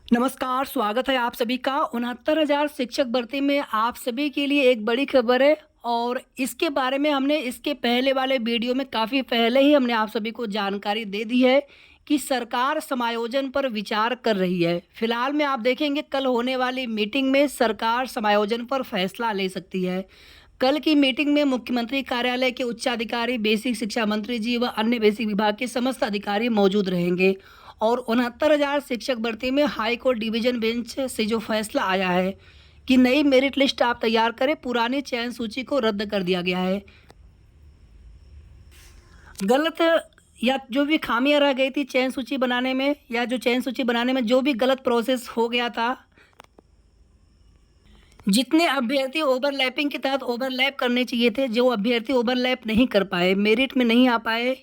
नमस्कार, स्वागत है आप सभी का। 69,000 शिक्षक भर्ती में आप सभी के लिए एक बड़ी खबर है और इसके बारे में हमने इसके पहले वाले वीडियो में काफ़ी पहले ही हमने आप सभी को जानकारी दे दी है कि सरकार समायोजन पर विचार कर रही है। फिलहाल में आप देखेंगे कल होने वाली मीटिंग में सरकार समायोजन पर फैसला ले सकती है। कल की मीटिंग में मुख्यमंत्री कार्यालय के उच्चाधिकारी, बेसिक शिक्षा मंत्री जी व अन्य बेसिक विभाग के समस्त अधिकारी मौजूद रहेंगे और 69,000 शिक्षक भर्ती में हाई कोर्ट डिवीजन बेंच से जो फैसला आया है कि नई मेरिट लिस्ट आप तैयार करें, पुरानी चयन सूची को रद्द कर दिया गया है। गलत या जो भी खामियां रह गई थी चयन सूची बनाने में या जो चयन सूची बनाने में जो भी गलत प्रोसेस हो गया था, जितने अभ्यर्थी ओवरलैपिंग के तहत ओवरलैप करने चाहिए थे, जो अभ्यर्थी ओवरलैप नहीं कर पाए, मेरिट में नहीं आ पाए,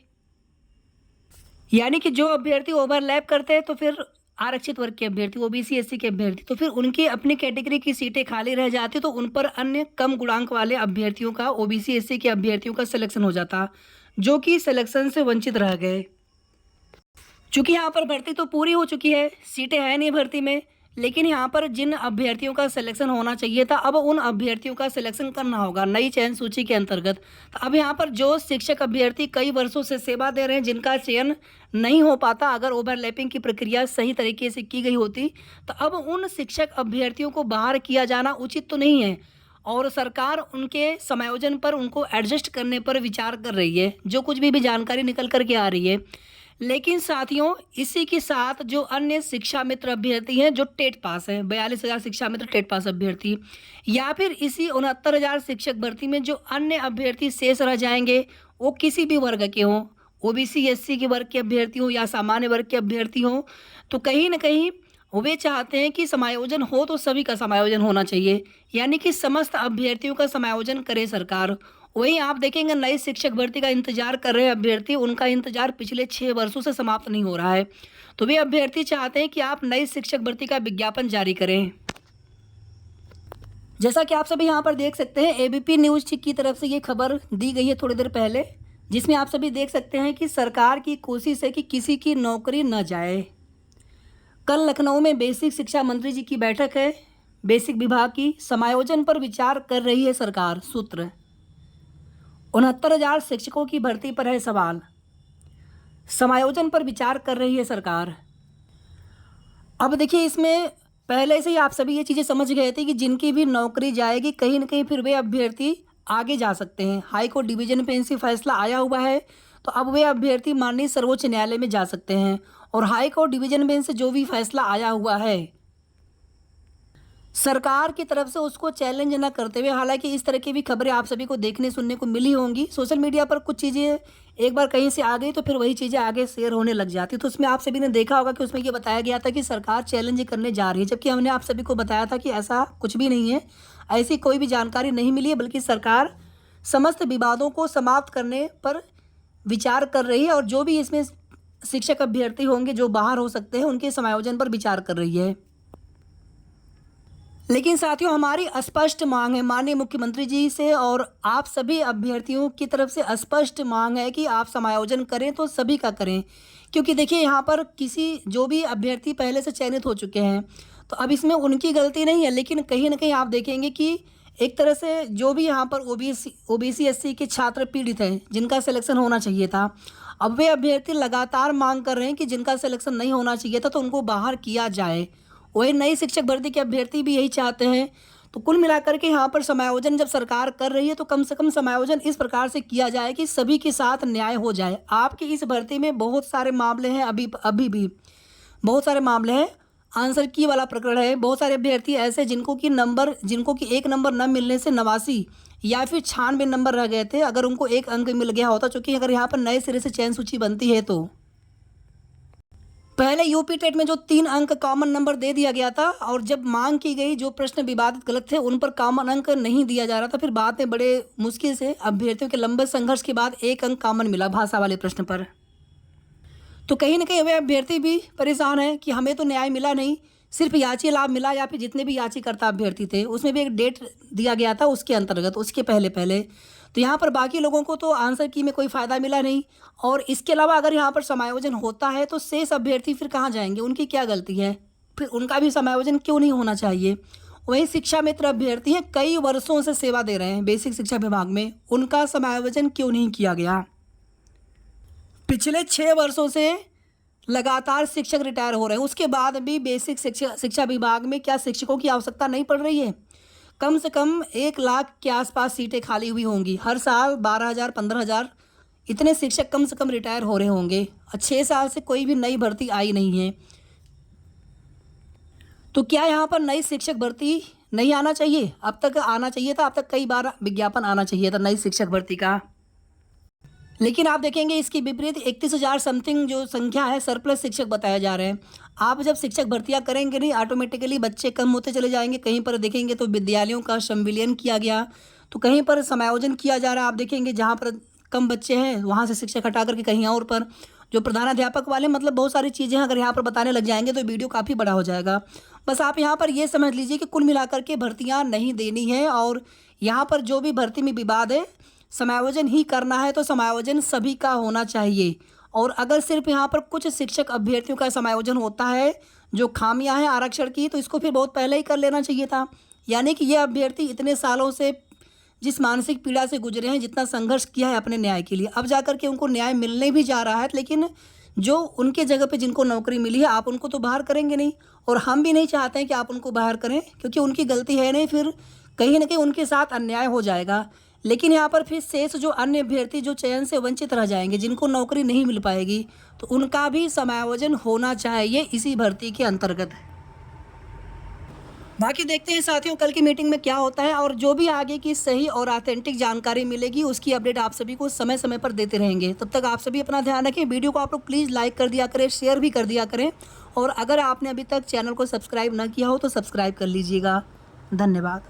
यानी कि जो अभ्यर्थी ओवरलैप करते हैं तो फिर आरक्षित वर्ग के अभ्यर्थी, ओबीसी एससी के अभ्यर्थी, तो फिर उनकी अपनी कैटेगरी की सीटें खाली रह जाती तो उन पर अन्य कम गुणांक वाले अभ्यर्थियों का, ओबीसी एससी के अभ्यर्थियों का सिलेक्शन हो जाता, जो कि सिलेक्शन से वंचित रह गए। चूंकि यहाँ पर भर्ती तो पूरी हो चुकी है, सीटें हैं नहीं भर्ती में, लेकिन यहाँ पर जिन अभ्यर्थियों का सिलेक्शन होना चाहिए था, अब उन अभ्यर्थियों का सिलेक्शन करना होगा नई चयन सूची के अंतर्गत। तो अब यहाँ पर जो शिक्षक अभ्यर्थी कई वर्षों से सेवा दे रहे हैं, जिनका चयन नहीं हो पाता, अगर ओवरलैपिंग की प्रक्रिया सही तरीके से की गई होती, तो अब उन शिक्षक अभ्यर्थियों को बाहर किया जाना उचित तो नहीं है और सरकार उनके समायोजन पर, उनको एडजस्ट करने पर विचार कर रही है, जो कुछ भी जानकारी निकल कर के आ रही है। लेकिन साथियों, इसी के साथ जो अन्य शिक्षा मित्र अभ्यर्थी हैं जो टेट पास हैं, 42,000 शिक्षा मित्र टेट पास अभ्यर्थी, या फिर इसी 69,000 शिक्षक भर्ती में जो अन्य अभ्यर्थी शेष रह जाएंगे, वो किसी भी वर्ग के हों, ओबीसी एससी के वर्ग के अभ्यर्थी हों या सामान्य वर्ग के अभ्यर्थी हों, तो कहीं ना कहीं वे चाहते हैं कि समायोजन हो तो सभी का समायोजन होना चाहिए, यानी कि समस्त अभ्यर्थियों का समायोजन करे सरकार। वहीं आप देखेंगे नई शिक्षक भर्ती का इंतजार कर रहे अभ्यर्थी, उनका इंतजार पिछले 6 वर्षों से समाप्त नहीं हो रहा है, तो वे अभ्यर्थी चाहते हैं कि आप नई शिक्षक भर्ती का विज्ञापन जारी करें। जैसा कि आप सभी यहाँ पर देख सकते हैं, एबीपी न्यूज की तरफ से ये खबर दी गई है थोड़ी देर पहले, जिसमें आप सभी देख सकते हैं कि सरकार की कोशिश है कि किसी की नौकरी न जाए। कल लखनऊ में बेसिक शिक्षा मंत्री जी की बैठक है, बेसिक विभाग की, समायोजन पर विचार कर रही है सरकार। सूत्र 69,000 शिक्षकों की भर्ती पर है सवाल, समायोजन पर विचार कर रही है सरकार। अब देखिए, इसमें पहले से ही आप सभी ये चीज़ें समझ गए थे कि जिनकी भी नौकरी जाएगी, कहीं ना कहीं फिर वे अभ्यर्थी आगे जा सकते हैं। हाई कोर्ट डिवीजन बेंच से फैसला आया हुआ है, तो अब वे अभ्यर्थी माननीय सर्वोच्च न्यायालय में जा सकते हैं और हाई कोर्ट डिवीजन बेंच से जो भी फैसला आया हुआ है, सरकार की तरफ से उसको चैलेंज ना करते हुए, हालांकि इस तरह की भी खबरें आप सभी को देखने सुनने को मिली होंगी सोशल मीडिया पर, कुछ चीज़ें एक बार कहीं से आ गई तो फिर वही चीज़ें आगे शेयर होने लग जाती, तो उसमें आप सभी ने देखा होगा कि उसमें ये बताया गया था कि सरकार चैलेंज करने जा रही है, जबकि हमने आप सभी को बताया था कि ऐसा कुछ भी नहीं है, ऐसी कोई भी जानकारी नहीं मिली है, बल्कि सरकार समस्त विवादों को समाप्त करने पर विचार कर रही है और जो भी इसमें शिक्षक अभ्यर्थी होंगे जो बाहर हो सकते हैं, उनके समायोजन पर विचार कर रही है। लेकिन साथियों, हमारी स्पष्ट मांग है माननीय मुख्यमंत्री जी से और आप सभी अभ्यर्थियों की तरफ से स्पष्ट मांग है कि आप समायोजन करें तो सभी का करें, क्योंकि देखिए यहाँ पर किसी जो भी अभ्यर्थी पहले से चयनित हो चुके हैं, तो अब इसमें उनकी गलती नहीं है, लेकिन कहीं ना कहीं आप देखेंगे कि एक तरह से जो भी यहाँ पर ओबीसी एससी के छात्र पीड़ित हैं, जिनका सिलेक्शन होना चाहिए था, अब वे अभ्यर्थी लगातार मांग कर रहे हैं कि जिनका सिलेक्शन नहीं होना चाहिए था तो उनको बाहर किया जाए। वही नई शिक्षक भर्ती के अभ्यर्थी भी यही चाहते हैं। तो कुल मिलाकर के यहाँ पर समायोजन जब सरकार कर रही है तो कम से कम समायोजन इस प्रकार से किया जाए कि सभी के साथ न्याय हो जाए। आपकी इस भर्ती में बहुत सारे मामले हैं, अभी भी बहुत सारे मामले हैं। आंसर की वाला प्रकरण है, बहुत सारे अभ्यर्थी ऐसे जिनको कि एक नंबर न मिलने से 89 या फिर 96 नंबर रह गए थे, अगर उनको एक अंक मिल गया होता, चूँकि अगर यहाँ पर नए सिरे से चयन सूची बनती है तो पहले यूपी टेट में जो 3 अंक कॉमन नंबर दे दिया गया था और जब मांग की गई जो प्रश्न विवादित गलत थे उन पर कॉमन अंक नहीं दिया जा रहा था, फिर बाद में बड़े मुश्किल से अभ्यर्थियों के लंबे संघर्ष के बाद 1 अंक कॉमन मिला भाषा वाले प्रश्न पर। तो कहीं ना कहीं वे अभ्यर्थी भी परेशान हैं कि हमें तो न्याय मिला नहीं, सिर्फ याची लाभ मिला, या फिर जितने भी याचीकर्ता अभ्यर्थी थे उसमें भी एक डेट दिया गया था उसके अंतर्गत, उसके पहले पहले, तो यहाँ पर बाकी लोगों को तो आंसर की में कोई फ़ायदा मिला नहीं। और इसके अलावा अगर यहाँ पर समायोजन होता है तो शेष अभ्यर्थी फिर कहाँ जाएंगे, उनकी क्या गलती है, फिर उनका भी समायोजन क्यों नहीं होना चाहिए। वहीं शिक्षा मित्र अभ्यर्थी हैं, कई वर्षों से सेवा दे रहे हैं बेसिक शिक्षा विभाग में, उनका समायोजन क्यों नहीं किया गया। पिछले 6 वर्षों से लगातार शिक्षक रिटायर हो रहे हैं, उसके बाद भी बेसिक शिक्षा विभाग में क्या शिक्षकों की आवश्यकता नहीं पड़ रही है। कम से कम 1 लाख के आसपास सीटें खाली हुई होंगी, हर साल 12,000 15,000 इतने शिक्षक कम से कम रिटायर हो रहे होंगे, और 6 साल से कोई भी नई भर्ती आई नहीं है। तो क्या यहाँ पर नई शिक्षक भर्ती नहीं आना चाहिए? अब तक आना चाहिए था, अब तक कई बार विज्ञापन आना चाहिए था नई शिक्षक भर्ती का। लेकिन आप देखेंगे इसके विपरीत 31,000 समथिंग जो संख्या है सरप्लस शिक्षक बताए जा रहे हैं। आप जब शिक्षक भर्तियां करेंगे नहीं, ऑटोमेटिकली बच्चे कम होते चले जाएंगे। कहीं पर देखेंगे तो विद्यालयों का संविलियन किया गया, तो कहीं पर समायोजन किया जा रहा है। आप देखेंगे जहाँ पर कम बच्चे हैं वहाँ से शिक्षक हटा करके कहीं और पर जो प्रधानाध्यापक वाले, मतलब बहुत सारी चीज़ें अगर यहाँ पर बताने लग जाएंगे तो वीडियो काफ़ी बड़ा हो जाएगा। बस आप यहाँ पर ये समझ लीजिए कि कुल मिलाकर के भर्तियाँ नहीं देनी है, और यहाँ पर जो भी भर्ती में विवाद है समायोजन ही करना है तो समायोजन सभी का होना चाहिए। और अगर सिर्फ यहाँ पर कुछ शिक्षक अभ्यर्थियों का समायोजन होता है जो खामियां हैं आरक्षण की, तो इसको फिर बहुत पहले ही कर लेना चाहिए था। यानी कि ये अभ्यर्थी इतने सालों से जिस मानसिक पीड़ा से गुजरे हैं, जितना संघर्ष किया है अपने न्याय के लिए, अब जाकर के उनको न्याय मिलने भी जा रहा है, लेकिन जो उनके जगह पे जिनको नौकरी मिली है आप उनको तो बाहर करेंगे नहीं, और हम भी नहीं चाहते हैं कि आप उनको बाहर करें, क्योंकि उनकी गलती है नहीं, फिर कहीं ना कहीं उनके साथ अन्याय हो जाएगा। लेकिन यहाँ पर फिर शेष जो अन्य अभ्यर्थी जो चयन से वंचित रह जाएंगे, जिनको नौकरी नहीं मिल पाएगी, तो उनका भी समायोजन होना चाहिए इसी भर्ती के अंतर्गत। बाकी देखते हैं साथियों कल की मीटिंग में क्या होता है, और जो भी आगे की सही और ऑथेंटिक जानकारी मिलेगी उसकी अपडेट आप सभी को समय समय पर देते रहेंगे। तब तक आप सभी अपना ध्यान रखें। वीडियो को आप लोग प्लीज़ लाइक कर दिया करें, शेयर भी कर दिया करें, और अगर आपने अभी तक चैनल को सब्सक्राइब ना किया हो तो सब्सक्राइब कर लीजिएगा। धन्यवाद।